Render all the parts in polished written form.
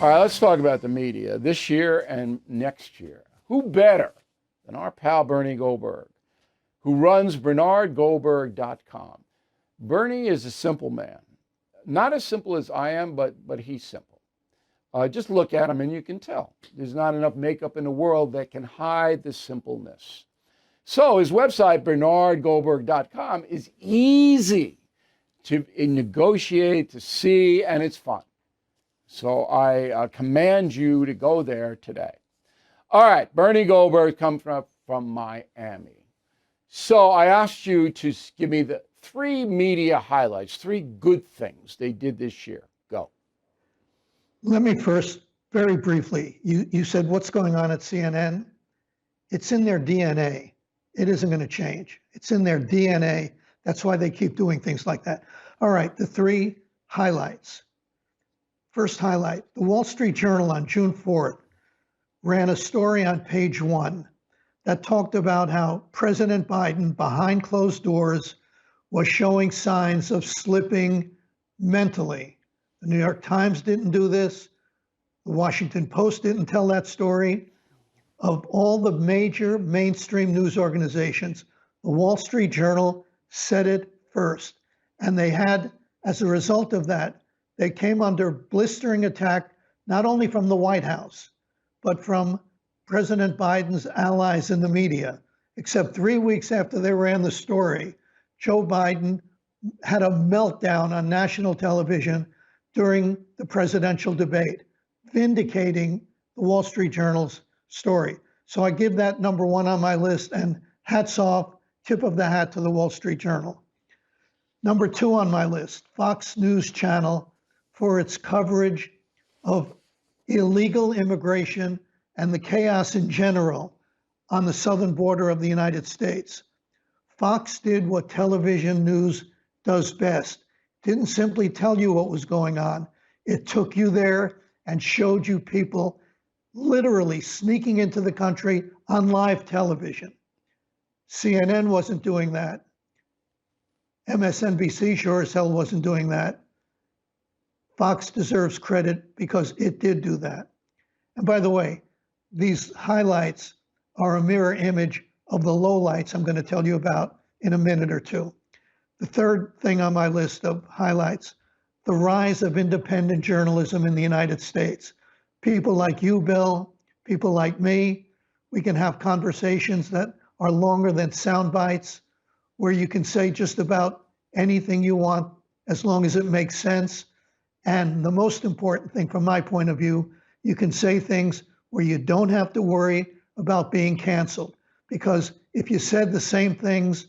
All right, let's talk about the media this year and next year. Who better than our pal Bernie Goldberg, who runs BernardGoldberg.com? Bernie is a simple man. Not as simple as I am, but he's simple. Just look at him and you can tell. There's not enough makeup in the world that can hide the simpleness. So his website, BernardGoldberg.com, is easy to negotiate, to see, and it's fun. So I command you to go there today. All right, Bernie Goldberg comes from Miami. So I asked you to give me the 3 media highlights, 3 good things they did this year. Go. Let me first, very briefly, you said what's going on at CNN? It's in their DNA. It isn't going to change. It's in their DNA. That's why they keep doing things like that. All right, the 3 highlights. First highlight, the Wall Street Journal on June 4th ran a story on page 1 that talked about how President Biden, behind closed doors, was showing signs of slipping mentally. The New York Times didn't do this. The Washington Post didn't tell that story. Of all the major mainstream news organizations, the Wall Street Journal said it first. And they had, as a result of that, they came under blistering attack, not only from the White House, but from President Biden's allies in the media. Except 3 weeks after they ran the story, Joe Biden had a meltdown on national television during the presidential debate, vindicating the Wall Street Journal's story. So I give that number 1 on my list, and hats off, tip of the hat to the Wall Street Journal. Number 2 on my list, Fox News Channel, for its coverage of illegal immigration and the chaos in general on the southern border of the United States. Fox did what television news does best. Didn't simply tell you what was going on. It took you there and showed you people literally sneaking into the country on live television. CNN wasn't doing that. MSNBC sure as hell wasn't doing that. Fox deserves credit because it did do that. And by the way, these highlights are a mirror image of the lowlights I'm going to tell you about in a minute or two. The third thing on my list of highlights, the rise of independent journalism in the United States. People like you, Bill, people like me, we can have conversations that are longer than sound bites, where you can say just about anything you want as long as it makes sense. And the most important thing from my point of view, you can say things where you don't have to worry about being canceled. Because if you said the same things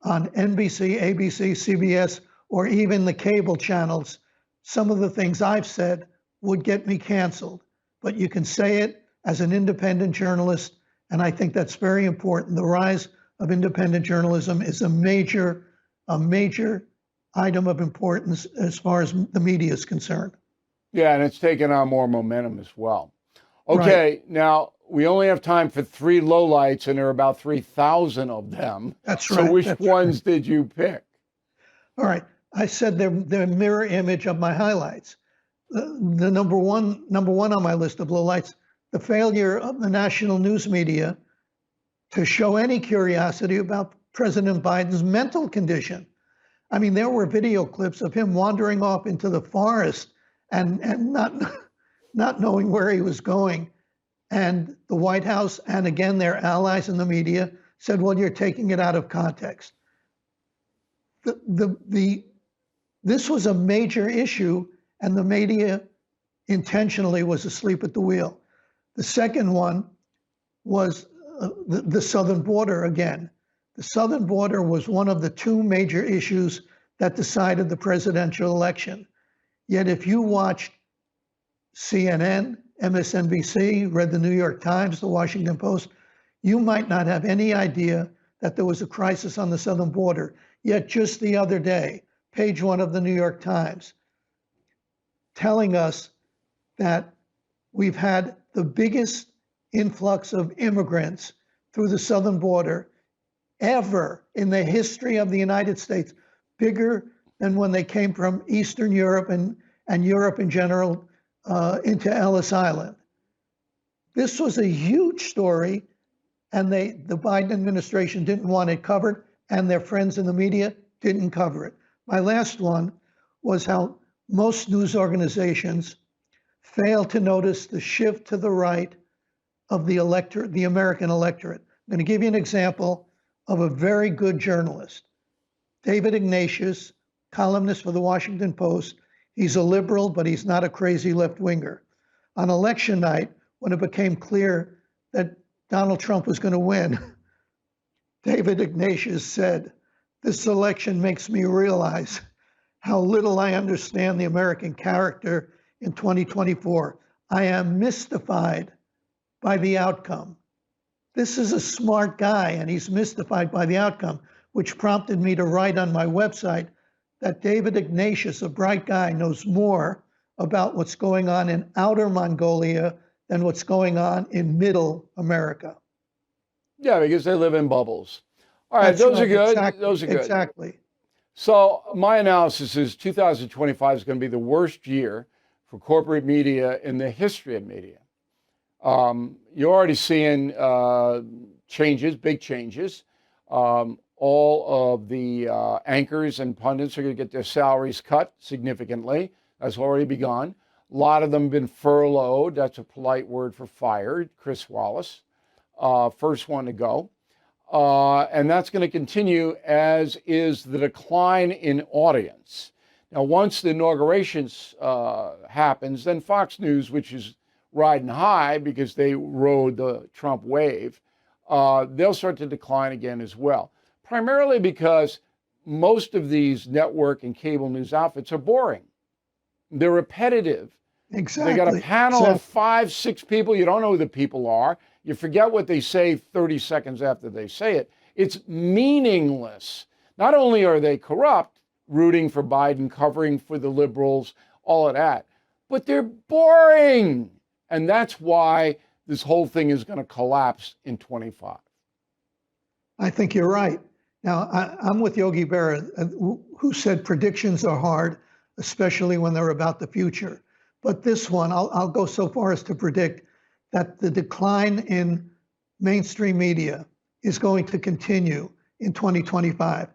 on NBC, ABC, CBS, or even the cable channels, some of the things I've said would get me canceled. But you can say it as an independent journalist, and I think that's very important. The rise of independent journalism is a major item of importance as far as the media is concerned. Yeah, and it's taken on more momentum as well. Okay, right. Now we only have time for 3 lowlights, and there are about 3,000 of them. That's right. So which ones did you pick? All right, I said they're mirror image of my highlights. The number one on my list of lowlights, the failure of the national news media to show any curiosity about President Biden's mental condition. I mean, there were video clips of him wandering off into the forest and not knowing where he was going. And the White House, and again, their allies in the media, said, well, you're taking it out of context. This was a major issue, and the media intentionally was asleep at the wheel. The second one was the southern border again. The southern border was one of the 2 major issues that decided the presidential election. Yet if you watched CNN, MSNBC, read the New York Times, the Washington Post, you might not have any idea that there was a crisis on the southern border. Yet just the other day, page 1 of the New York Times, telling us that we've had the biggest influx of immigrants through the southern border ever in the history of the United States, bigger than when they came from Eastern Europe and Europe in general into Ellis Island. This was a huge story, and the Biden administration didn't want it covered, and their friends in the media didn't cover it. My last one was how most news organizations fail to notice the shift to the right of the electorate, the American electorate. I'm going to give you an example of a very good journalist, David Ignatius, columnist for the Washington Post. He's a liberal, but he's not a crazy left-winger. On election night, when it became clear that Donald Trump was going to win, David Ignatius said, "This election makes me realize how little I understand the American character in 2024. I am mystified by the outcome." This is a smart guy, and he's mystified by the outcome, which prompted me to write on my website that David Ignatius, a bright guy, knows more about what's going on in outer Mongolia than what's going on in middle America. Yeah, because they live in bubbles. All right, those are good. Exactly, those are good. Exactly. So my analysis is 2025 is going to be the worst year for corporate media in the history of media. You're already seeing changes, big changes. All of the anchors and pundits are going to get their salaries cut significantly. That's already begun. A lot of them have been furloughed. That's a polite word for fired. Chris Wallace, first one to go. And that's going to continue, as is the decline in audience. Now, once the inaugurations happens, then Fox News, which is riding high because they rode the Trump wave, they'll start to decline again as well. Primarily because most of these network and cable news outfits are boring. They're repetitive. Exactly. They got a panel of 5, 6 people. You don't know who the people are. You forget what they say 30 seconds after they say it. It's meaningless. Not only are they corrupt, rooting for Biden, covering for the liberals, all of that, but they're boring. And that's why this whole thing is going to collapse in 25. I think you're right. Now, I'm with Yogi Berra, who said predictions are hard, especially when they're about the future. But this one, I'll go so far as to predict that the decline in mainstream media is going to continue in 2025.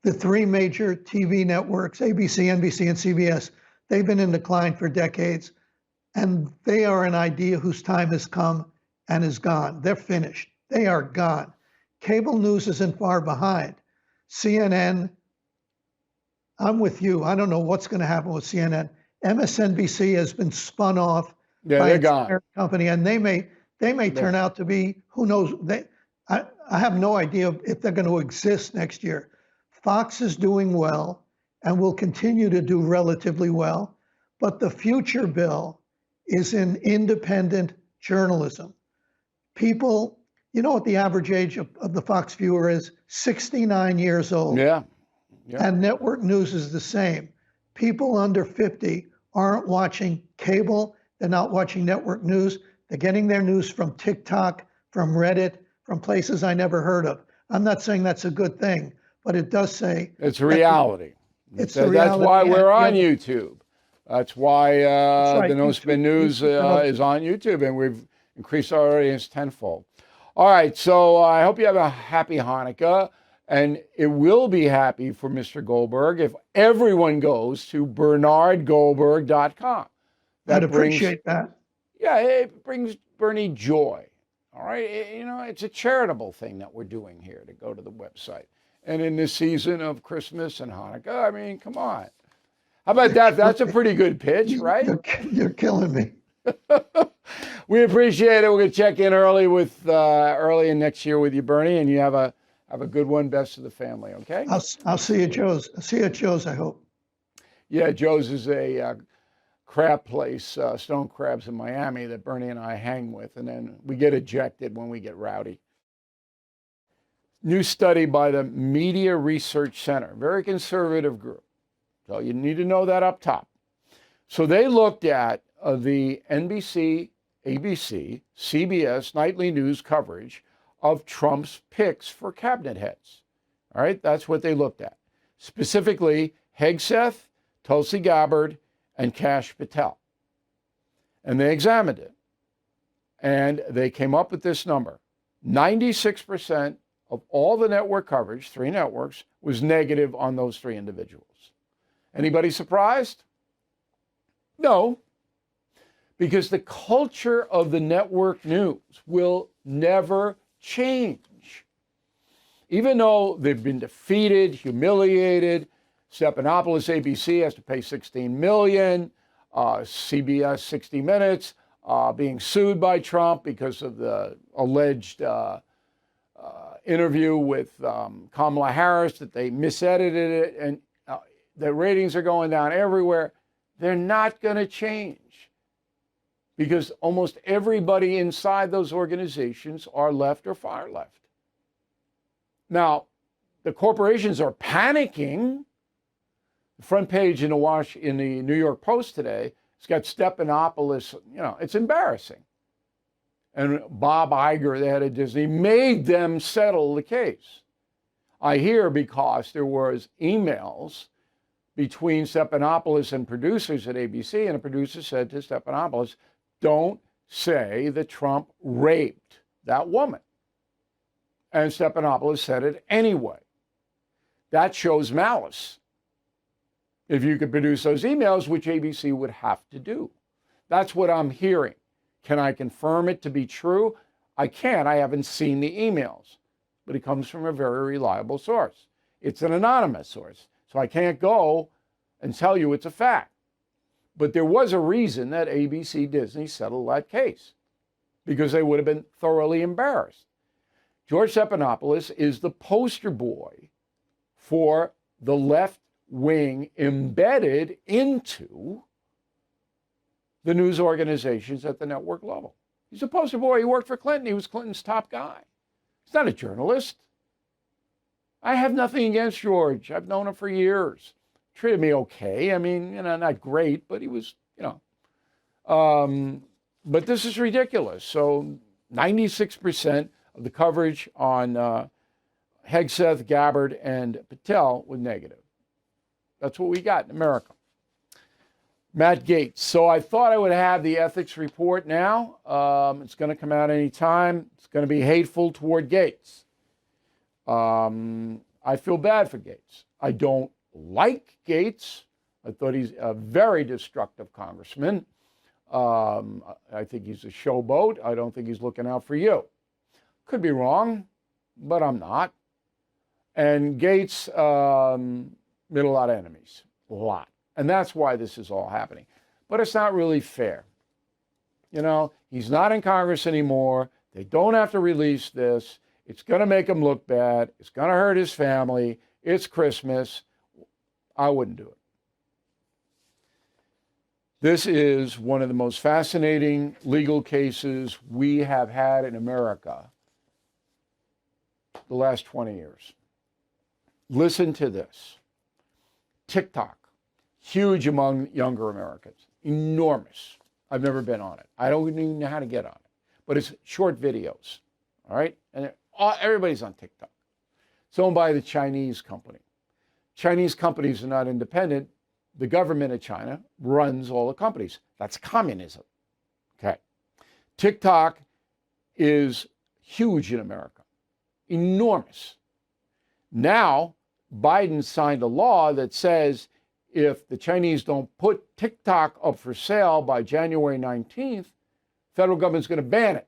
The 3 major TV networks, ABC, NBC, and CBS, they've been in decline for decades, and they are an idea whose time has come and is gone. They're finished. They are gone. Cable news isn't far behind. CNN, I'm with you. I don't know what's going to happen with CNN. MSNBC has been spun off by its parent company, and they may turn out to be, who knows? I have no idea if they're going to exist next year. Fox is doing well and will continue to do relatively well, but the future, Bill, is in independent journalism. People, you know what the average age of the Fox viewer is? 69 years old. Yeah. And network news is the same. People under 50 aren't watching cable. They're not watching network news. They're getting their news from TikTok, from Reddit, from places I never heard of. I'm not saying that's a good thing, but it does say it's reality. It's the reality. That's why we're on YouTube. That's why the No Spin News is on YouTube, and we've increased our audience tenfold. All right, so I hope you have a happy Hanukkah, and it will be happy for Mr. Goldberg if everyone goes to bernardgoldberg.com. I'd appreciate that. Yeah, it brings Bernie joy. All right, it's a charitable thing that we're doing here to go to the website. And in this season of Christmas and Hanukkah, I mean, come on. How about that? That's a pretty good pitch, right? You're killing me. We appreciate it. We're going to check in early in next year with you, Bernie, and you have a good one. Best of the family, okay? I'll see you at Joe's. I'll see you at Joe's, I hope. Yeah, Joe's is a crab place, stone crabs in Miami that Bernie and I hang with, and then we get ejected when we get rowdy. New study by the Media Research Center, very conservative group. So you need to know that up top. So they looked at the NBC, ABC, CBS nightly news coverage of Trump's picks for cabinet heads. All right, that's what they looked at. Specifically, Hegseth, Tulsi Gabbard, and Kash Patel. And they examined it. And they came up with this number. 96% of all the network coverage, 3 networks, was negative on those 3 individuals. Anybody surprised? No, because the culture of the network news will never change. Even though they've been defeated, humiliated, Stephanopoulos ABC has to pay $16 million, CBS 60 Minutes being sued by Trump because of the alleged interview with Kamala Harris, that they misedited it, and the ratings are going down everywhere. They're not going to change because almost everybody inside those organizations are left or far left. Now, the corporations are panicking. The front page in the New York Post today, it's got Stephanopoulos. It's embarrassing. And Bob Iger, the head of Disney, made them settle the case. I hear because there was emails between Stephanopoulos and producers at ABC, and a producer said to Stephanopoulos, don't say that Trump raped that woman. And Stephanopoulos said it anyway. That shows malice. If you could produce those emails, which ABC would have to do. That's what I'm hearing. Can I confirm it to be true? I can't. I haven't seen the emails. But it comes from a very reliable source. It's an anonymous source. So I can't go and tell you it's a fact. But there was a reason that ABC Disney settled that case, because they would have been thoroughly embarrassed. George Stephanopoulos is the poster boy for the left wing embedded into the news organizations at the network level. He's a poster boy. He worked for Clinton. He was Clinton's top guy. He's not a journalist. I have nothing against George. I've known him for years. Treated me okay. I mean, not great, but he was, but this is ridiculous. So 96% of the coverage on Hegseth, Gabbard, and Patel was negative. That's what we got in America. Matt Gaetz. So I thought I would have the ethics report now. It's going to come out any time. It's going to be hateful toward Gaetz. I feel bad for Gaetz. I don't like Gaetz. I thought he's a very destructive congressman. I think he's a showboat. I don't think he's looking out for you. Could be wrong, but I'm not. And Gaetz made a lot of enemies, a lot. And that's why this is all happening. But it's not really fair. He's not in Congress anymore. They don't have to release this. It's going to make him look bad. It's going to hurt his family. It's Christmas. I wouldn't do it. This is one of the most fascinating legal cases we have had in America the last 20 years. Listen to this. TikTok, huge among younger Americans, enormous. I've never been on it. I don't even know how to get on it. But it's short videos, all right? And everybody's on TikTok. It's owned by the Chinese company. Chinese companies are not independent. The government of China runs all the companies. That's communism. Okay. TikTok is huge in America, enormous. Now, Biden signed a law that says if the Chinese don't put TikTok up for sale by January 19th, federal government's going to ban it.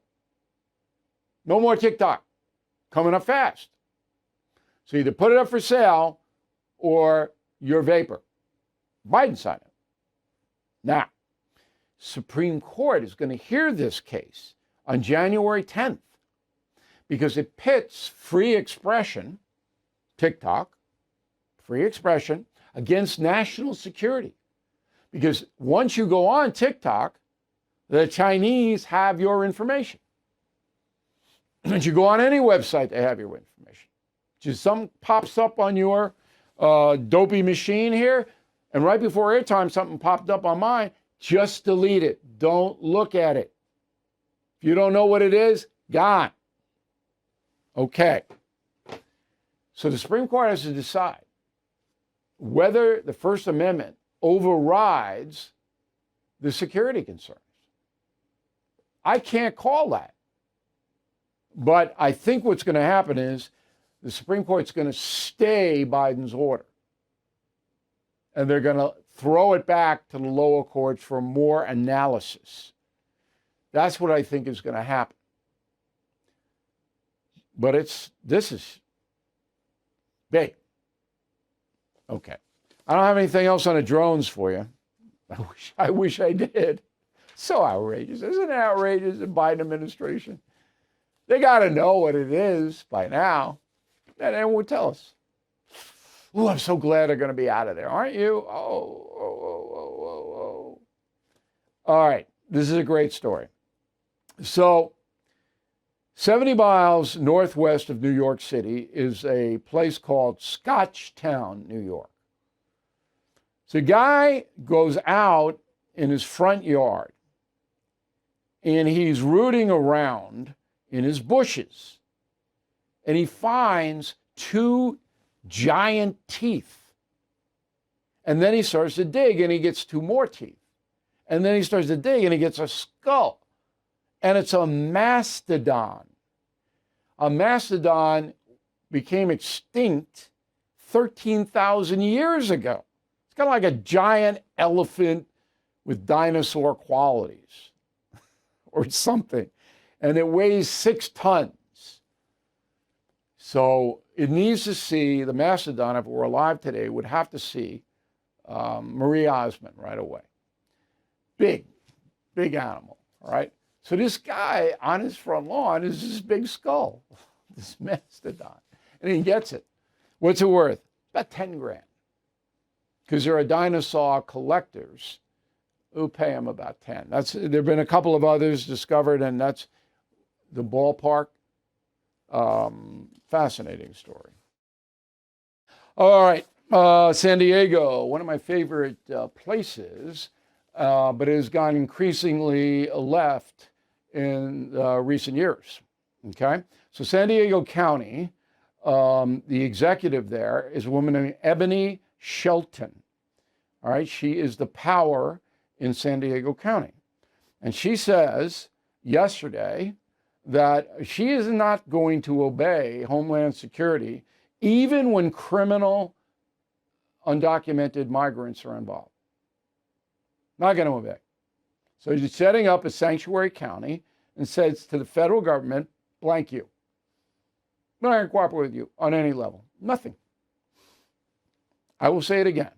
No more TikTok. Coming up fast. So either put it up for sale or you're vapor. Biden signed it. Now, Supreme Court is going to hear this case on January 10th because it pits free expression, TikTok, free expression, against national security. Because once you go on TikTok, the Chinese have your information. Once you go on any website, they have your information. Just something pops up on your dopey machine here, and right before airtime, something popped up on mine, just delete it. Don't look at it. If you don't know what it is, gone. Okay. So the Supreme Court has to decide whether the First Amendment overrides the security concerns. I can't call that. But I think what's going to happen is the Supreme Court's going to stay Biden's order. And they're going to throw it back to the lower courts for more analysis. That's what I think is going to happen. But this is big. Okay. I don't have anything else on the drones for you. I wish I did. So outrageous. Isn't it outrageous, the Biden administration? They got to know what it is by now. And then will tell us. Ooh, I'm so glad they're going to be out of there, aren't you? Oh. All right. This is a great story. So 70 miles northwest of New York City is a place called Scotchtown, New York. So a guy goes out in his front yard and he's rooting around in his bushes and he finds 2 giant teeth. And then he starts to dig and he gets 2 more teeth. And then he starts to dig and he gets a skull. And it's a mastodon. A mastodon became extinct 13,000 years ago. It's kind of like a giant elephant with dinosaur qualities or something. And it weighs 6 tons. So it needs to see, the mastodon, if it were alive today, would have to see Marie Osmond right away. Big animal, all right? So this guy on his front lawn is this big skull, this mastodon, and he gets it. What's it worth? About 10 grand. Because there are dinosaur collectors who pay him about 10. There have been a couple of others discovered, and that's the ballpark. Fascinating story. All right, San Diego, one of my favorite places, but it has gone increasingly left in recent years. Okay, so San Diego County, the executive there is a woman named Ebony Shelton. All right, she is the power in San Diego County. And she says yesterday that she is not going to obey Homeland Security even when criminal undocumented migrants are involved. Not going to obey. So she's setting up a sanctuary county and says to the federal government, blank you. I'm not going to cooperate with you on any level. Nothing. I will say it again.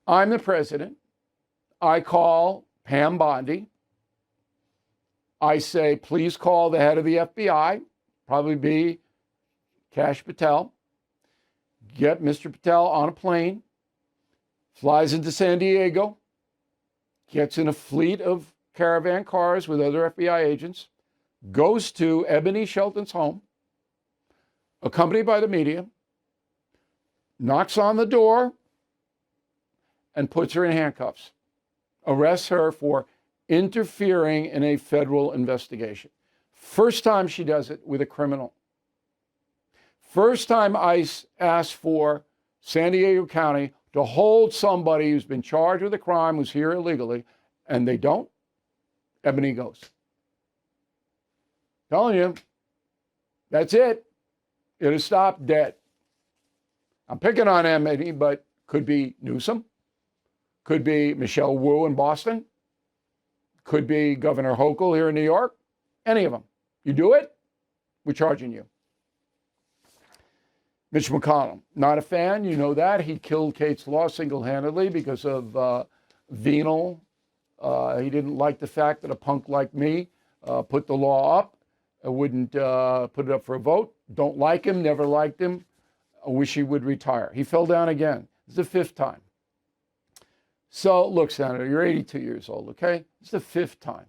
I'm the president. I call Pam Bondi. I say, please call the head of the FBI, probably be Kash Patel. Get Mr. Patel on a plane, flies into San Diego, gets in a fleet of caravan cars with other FBI agents, goes to Ebony Shelton's home, accompanied by the media, knocks on the door, and puts her in handcuffs, arrests her for interfering in a federal investigation. First time she does it with a criminal. First time ICE asked for San Diego County to hold somebody who's been charged with a crime, who's here illegally, and they don't, Ebony goes. Telling you, that's it. It'll stop dead. I'm picking on Ebony, but could be Newsom, could be Michelle Wu in Boston, could be Governor Hochul here in New York, any of them. You do it, we're charging you. Mitch McConnell, not a fan, you know that. He killed Kate's Law single-handedly because of venal. He didn't like the fact that a punk like me put the law up. I wouldn't put it up for a vote. Don't like him, never liked him. I wish he would retire. He fell down again. It's the 5th time. So, look, Senator, you're 82 years old, okay? It's the 5th time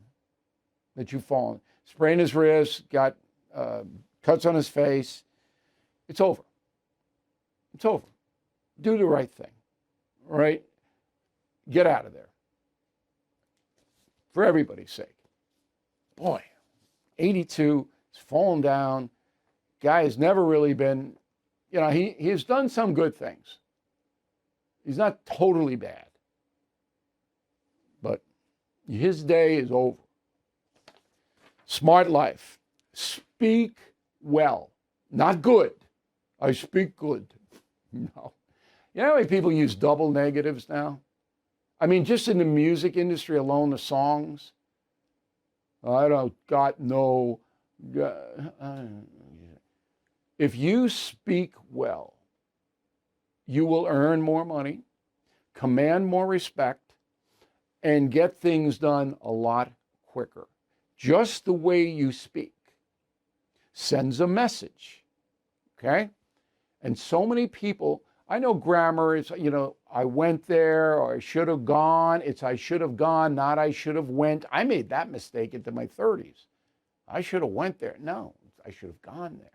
that you've fallen. Sprained his wrist, got cuts on his face. It's over. It's over. Do the right thing, all right? Get out of there. For everybody's sake. Boy, 82, he's fallen down. Guy has never really been, you know, he has done some good things. He's not totally bad. But his day is over. Smart life. Speak well, not good. I speak good. No. You know how many people use double negatives now? I mean, just in the music industry alone, the songs. I don't got no. If you speak well, you will earn more money, command more respect, and get things done a lot quicker. Just the way you speak sends a message, okay? And so many people, I know grammar is, I went there, or I should have gone. It's I should have gone, not I should have went. I made that mistake into my 30s. I should have went there. No, I should have gone there.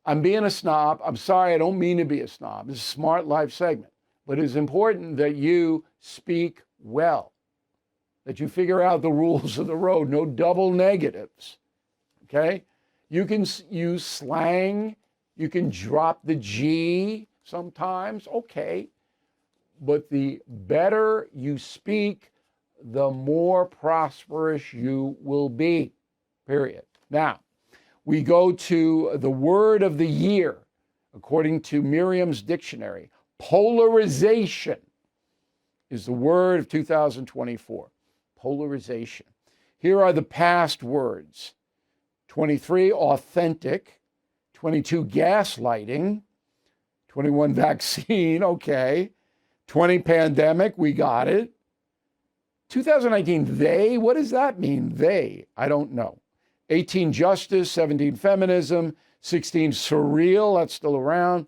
I'm being a snob. I'm sorry, I don't mean to be a snob. It's a smart life segment. But it's important that you speak well, that you figure out the rules of the road, no double negatives, okay? You can use slang. You can drop the G sometimes, okay. But the better you speak, the more prosperous you will be, period. Now, we go to the word of the year, according to Merriam's dictionary. Polarization is the word of 2024. Polarization. Here are the past words. 23, authentic. 22, gaslighting. 21, vaccine, okay. 20, pandemic, we got it. 2019, they, what does that mean, they? I don't know. 18, justice. 17, feminism. 16, surreal, that's still around.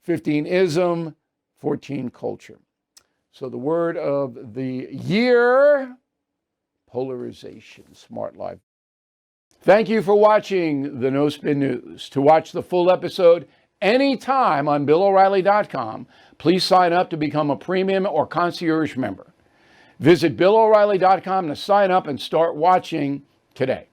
15, ism. 14, culture. So the word of the year, polarization, smart life. Thank you for watching the No Spin News. To watch the full episode anytime on BillO'Reilly.com, please sign up to become a premium or concierge member. Visit BillO'Reilly.com to sign up and start watching today.